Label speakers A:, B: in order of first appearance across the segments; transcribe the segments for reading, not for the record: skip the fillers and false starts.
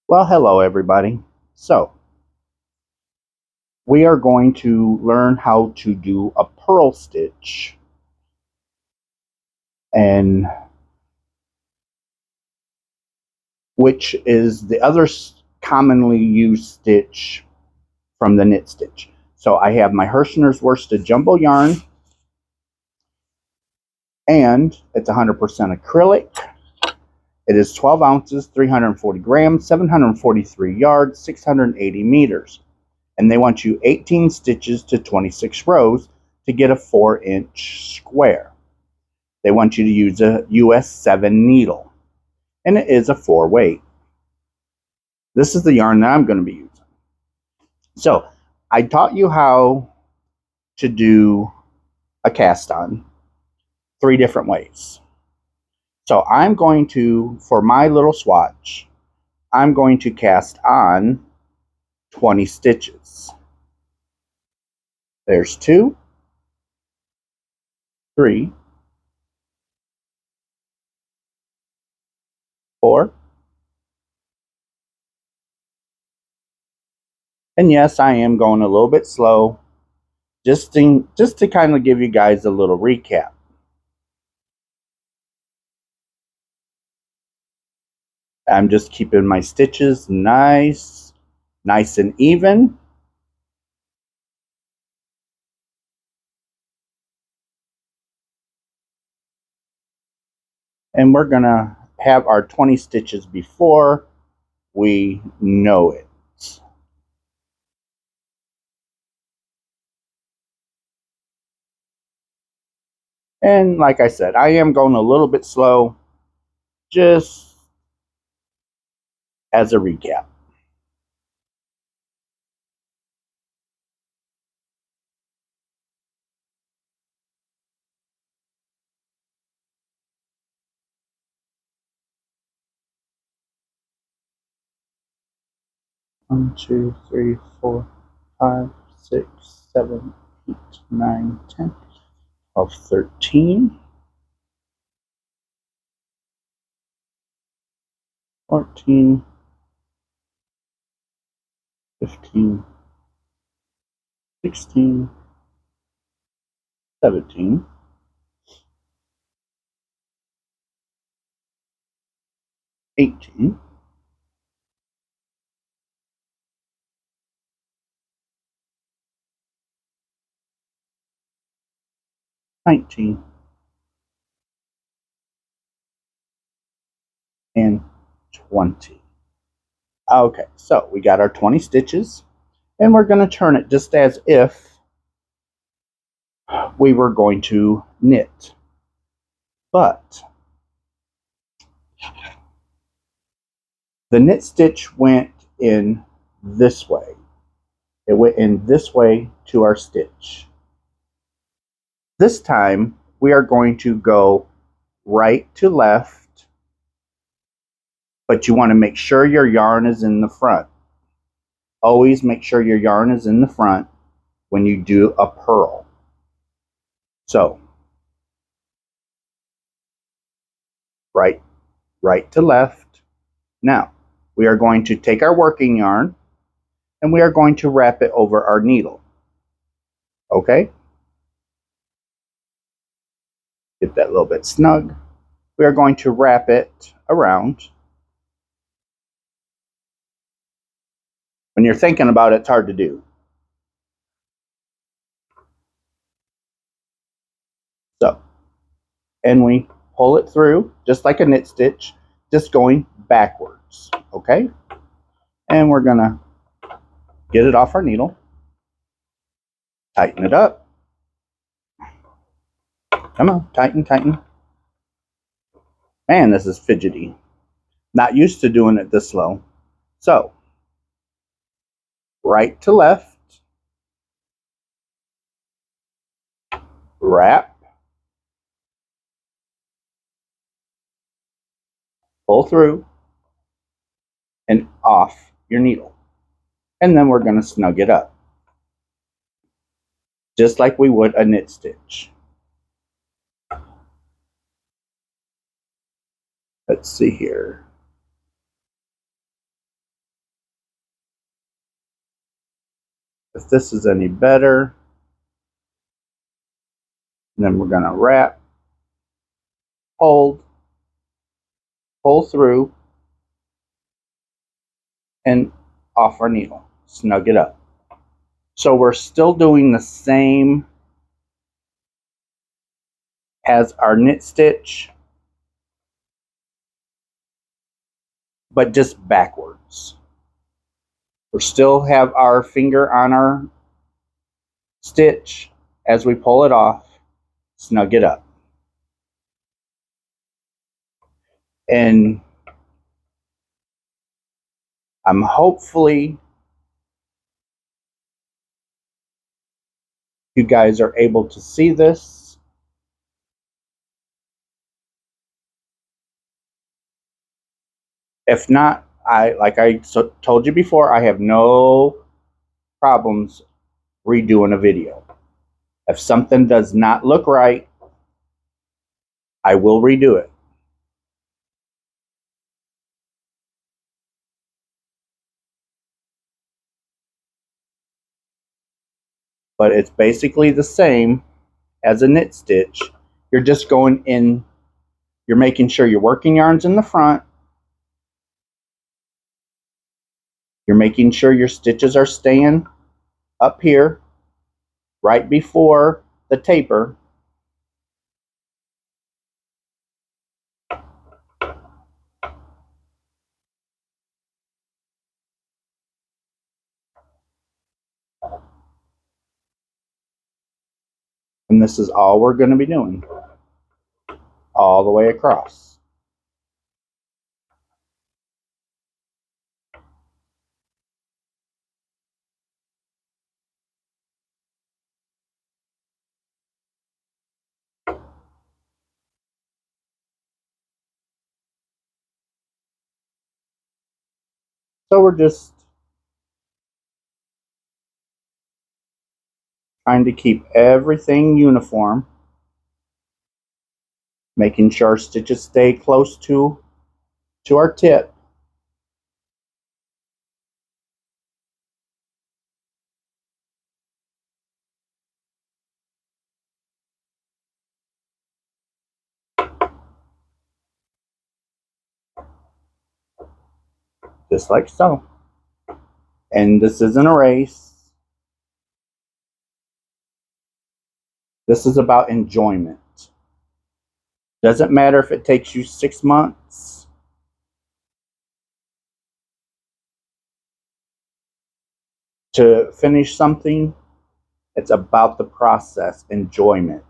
A: Well, hello everybody. So, we are going to learn how to do a purl stitch, and which is the other commonly used stitch from the knit stitch. So I have my Hirschner's worsted jumbo yarn, and it's 100% acrylic. It is 12 ounces, 340 grams, 743 yards, 680 meters. And they want you 18 stitches to 26 rows to get a 4-inch square. They want you to use a U.S.A needle, and it is a 4-weight. This is the yarn that I'm going to be using. So I taught you how to do a cast on 3 different ways. So I'm going to, for my little swatch, I'm going to cast on 20 stitches. There's 2, 3, 4, and yes, I am going a little bit slow, just to kind of give you guys a little recap. I'm just keeping my stitches nice and even. And we're going to have our 20 stitches before we know it. And like I said, I am going a little bit slow, just as a recap. One, 2, 3, 4, 5, 6, 7, 8, 9, 10, 12, 13, 14, 15, 16, 17, 18, 19, and 20. Okay, so we got our 20 stitches, and we're going to turn it just as if we were going to knit. But the knit stitch went in this way. It went in this way to our stitch. This time we are going to go right to left, but you want to make sure your yarn is in the front. Always make sure your yarn is in the front when you do a purl. So right to left. Now we are going to take our working yarn and we are going to wrap it over our needle. Okay? Get that a little bit snug. We are going to wrap it around. When you're thinking about it, it's hard to do. So, and we pull it through just like a knit stitch, just going backwards. Okay? And we're going to get it off our needle, tighten it up. Come on, tighten. Man, this is fidgety. Not used to doing it this slow. So, right to left, wrap, pull through, and off your needle. And then we're going to snug it up, just like we would a knit stitch. Let's see here. if this is any better. And then we're going to wrap, hold, pull through, and off our needle. Snug it up. So we're still doing the same as our knit stitch, but just backwards. We still have our finger on our stitch as we pull it off, snug it up. And I'm hopefully you guys are able to see this. If not, like I told you before, I have no problems redoing a video. If something does not look right, I will redo it. But it's basically the same as a knit stitch. You're just going in, you're making sure your working yarn's in the front. You're making sure your stitches are staying up here right before the taper. And this is all we're going to be doing all the way across. So we're just trying to keep everything uniform, making sure our stitches stay close to our tip. Just like so. And this isn't a race. This is about enjoyment. Doesn't matter if it takes you 6 months. To finish something, it's about the process, enjoyment.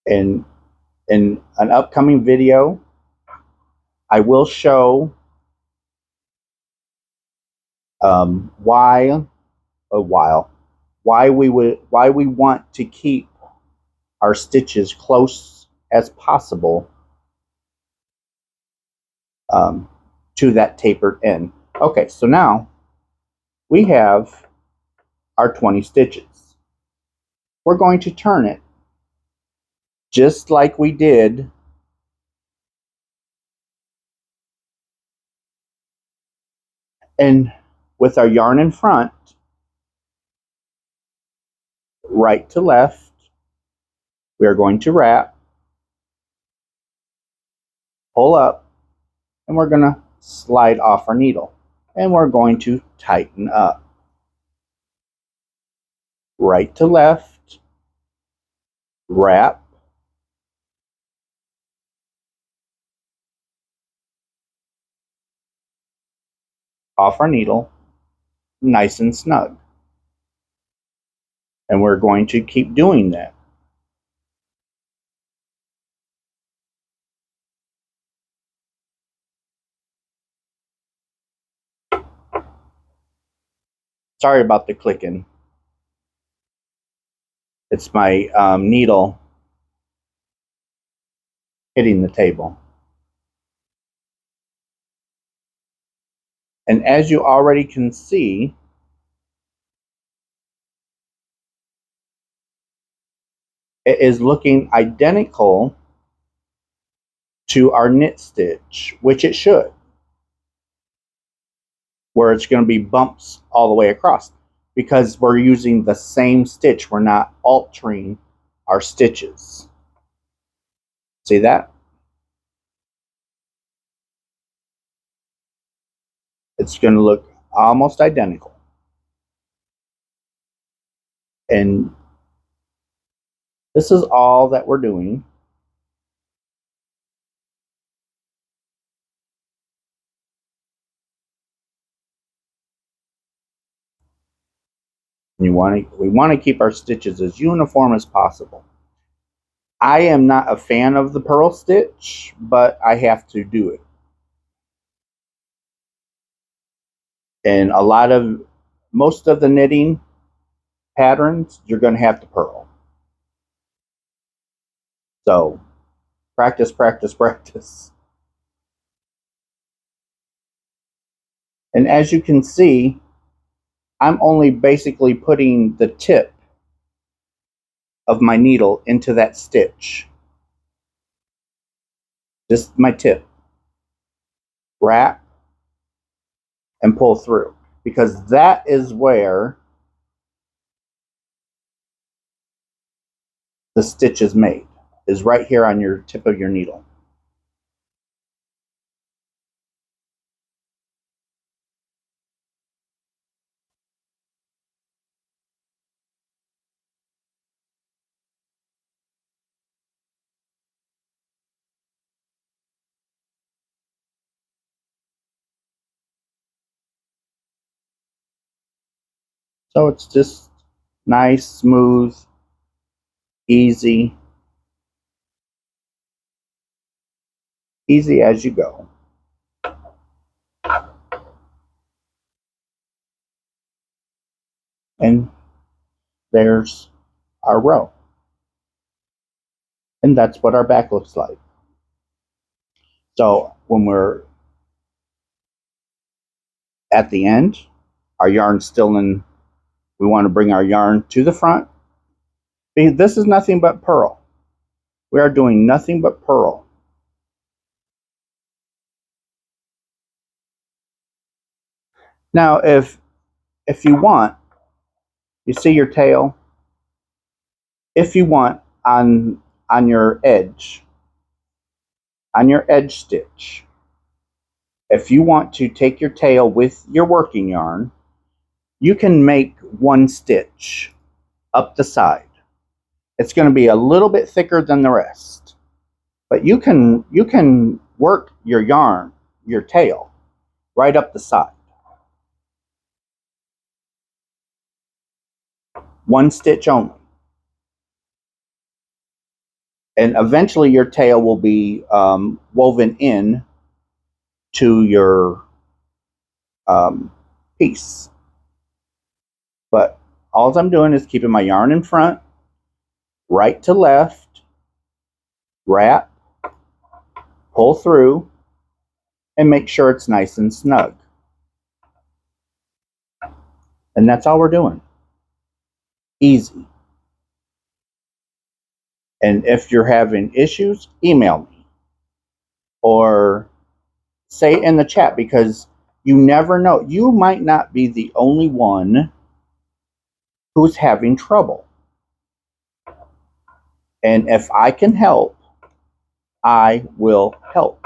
A: And in an upcoming video, I will show why we want to keep our stitches close as possible to that tapered end. Okay, so now we have our 20 stitches. We're going to turn it just like we did and with our yarn in front, right to left. We are going to wrap, pull up, and we're going to slide off our needle. And we're going to tighten up. Right to left, wrap, off our needle, nice and snug. And we're going to keep doing that. Sorry about the clicking. It's my needle hitting the table. And as you already can see, it is looking identical to our knit stitch, which it should, where it's going to be bumps all the way across because we're using the same stitch. We're not altering our stitches. See that? It's going to look almost identical. And this is all that we're doing. We want to keep our stitches as uniform as possible. I am not a fan of the purl stitch, but I have to do it. And most of the knitting patterns, you're going to have to purl. So practice, practice, practice. And as you can see, I'm only basically putting the tip of my needle into that stitch. Just my tip. Wrap and pull through, because that is where the stitch is made, is right here on your tip of your needle. So it's just nice, smooth, easy as you go. And there's our row. And that's what our back looks like. So when we're at the end, our yarn's still in, we want to bring our yarn to the front. This is nothing but purl. We are doing nothing but purl. Now, if you want, you see your tail? If you want, on your edge stitch, if you want to take your tail with your working yarn, you can make one stitch up the side. It's going to be a little bit thicker than the rest, but you can work your yarn, your tail, right up the side. One stitch only. And eventually your tail will be woven in to your piece. But all I'm doing is keeping my yarn in front, right to left, wrap, pull through, and make sure it's nice and snug. And that's all we're doing. Easy. And if you're having issues, email me or say in the chat, because you never know. You might not be the only one who's having trouble. And if I can help, I will help.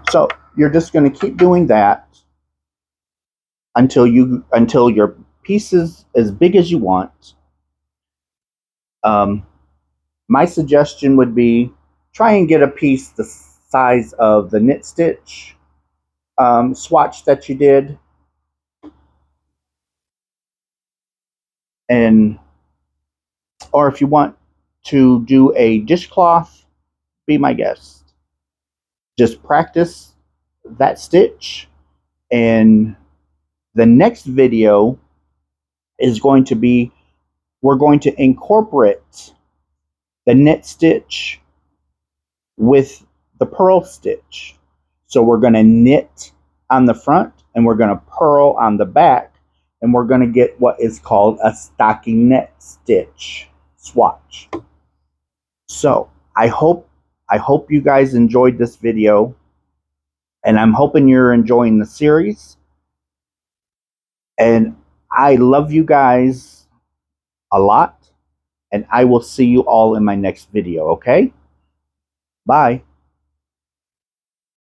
A: So you're just going to keep doing that until your piece is as big as you want. My suggestion would be try and get a piece the size of the knit stitch swatch that you did, or if you want to do a dishcloth, be my guest. Just practice that stitch, and the next video is going to be, we're going to incorporate the knit stitch with the purl stitch. So we're going to knit on the front and we're going to purl on the back, and we're going to get what is called a stockinette stitch swatch. So I hope you guys enjoyed this video, and I'm hoping you're enjoying the series. And I love you guys a lot, and I will see you all in my next video, okay? Bye.